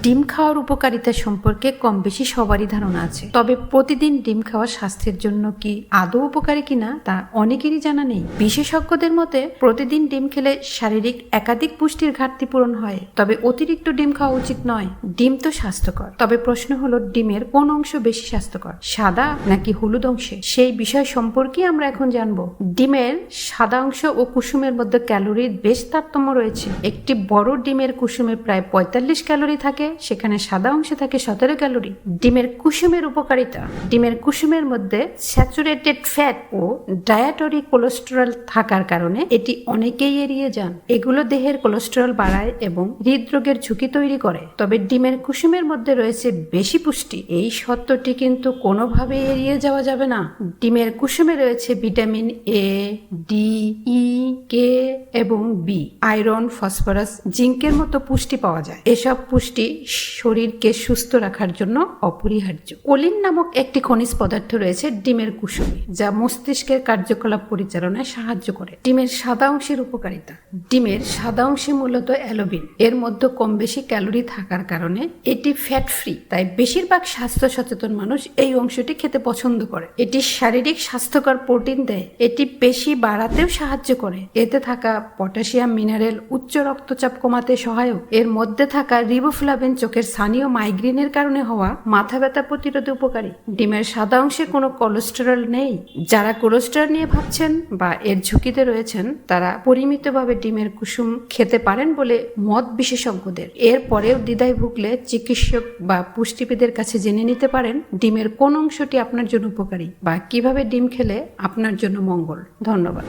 ডিম খাওয়ার উপকারিতা সম্পর্কে কম বেশি সবারই ধারণা আছে, তবে প্রতিদিন ডিম খাওয়া স্বাস্থ্যের জন্য কি আদৌ উপকারী কিনা তা অনেকেরই জানা নেই। বিশেষজ্ঞদের মতে প্রতিদিন ডিম খেলে শারীরিক একাধিক পুষ্টির ঘাটতি পূরণ হয়, তবে অতিরিক্ত ডিম খাওয়া উচিত নয়। ডিম তো স্বাস্থ্যকর, তবে প্রশ্ন হলো ডিমের কোন অংশ বেশি স্বাস্থ্যকর, সাদা নাকি হলুদ অংশে? সেই বিষয় সম্পর্কে আমরা এখন জানবো। ডিমের সাদা অংশ ও কুসুমের মধ্যে ক্যালোরির বেশ তারতম্য রয়েছে। একটি বড় ডিমের কুসুমে প্রায় 45 ক্যালোরি থাকে, সেখানে সাদা অংশে থাকে 17 ক্যালোরি। ডিমের কুসুমের উপকারিতা। ডিমের কুসুমের মধ্যে স্যাচুরেটেড ফ্যাট ও ডায়াটরি কোলেস্টেরল থাকার কারণে এটি অনেকেই এড়িয়ে যান। এগুলো দেহের কোলেস্টেরল বাড়ায় এবং হৃদরোগের ঝুঁকি তৈরি করে। তবে ডিমের কুসুমের মধ্যে রয়েছে বেশি পুষ্টি, এই সত্যটি কিন্তু কোনোভাবেই এড়িয়ে যাওয়া যাবে না। ডিমের কুসুমে রয়েছে ভিটামিন এ, ডি, ই, কে এবং বি, আয়রন, ফসফরাস, জিঙ্কের মতো পুষ্টি পাওয়া যায়। এসব পুষ্টি শরীরকে সুস্থ রাখার জন্য অপরিহার্য। কোলিন নামক একটি খনিজ পদার্থ রয়েছে ডিমের কুসুমে, যা মস্তিষ্কের কার্যকলাপ পরিচালনায় সাহায্য করে। ডিমের সাদা অংশের উপকারিতা। ডিমের সাদা অংশে মূলত অ্যালোবিন, এর মধ্যে কম বেশি ক্যালোরি থাকার কারণে এটি ফ্যাট ফ্রি, তাই বেশিরভাগ স্বাস্থ্য সচেতন মানুষ এই অংশটি খেতে পছন্দ করে। এটি শারীরিক স্বাস্থ্যকর প্রোটিন দেয়, এটি পেশি বাড়াতেও সাহায্য করে। এতে থাকা পটাশিয়াম মিনারেল উচ্চ রক্তচাপ কমাতে সহায়ক। এর মধ্যে থাকা রিবোফ্লাভিন চোখের স্থানীয় মাইগ্রেনের কারণে হওয়া মাথা ব্যথা প্রতিরোধে উপকারী। ডিমের সাদা অংশে কোনো কোলেস্টেরল নেই। যারা কোলেস্টেরল নিয়ে ভাবছেন বা এর ঝুঁকিতে রয়েছেন, তারা পরিমিতভাবে ডিমের কুসুম খেতে পারেন বলে মত বিশেষজ্ঞদের। এরপরেও দ্বিধায় ভুগলে চিকিৎসক বা পুষ্টিবিদের কাছে জেনে নিতে পারেন ডিমের কোন অংশটি আপনার জন্য উপকারী বা কিভাবে ডিম খেলে আপনার জন্য মঙ্গল। ধন্যবাদ।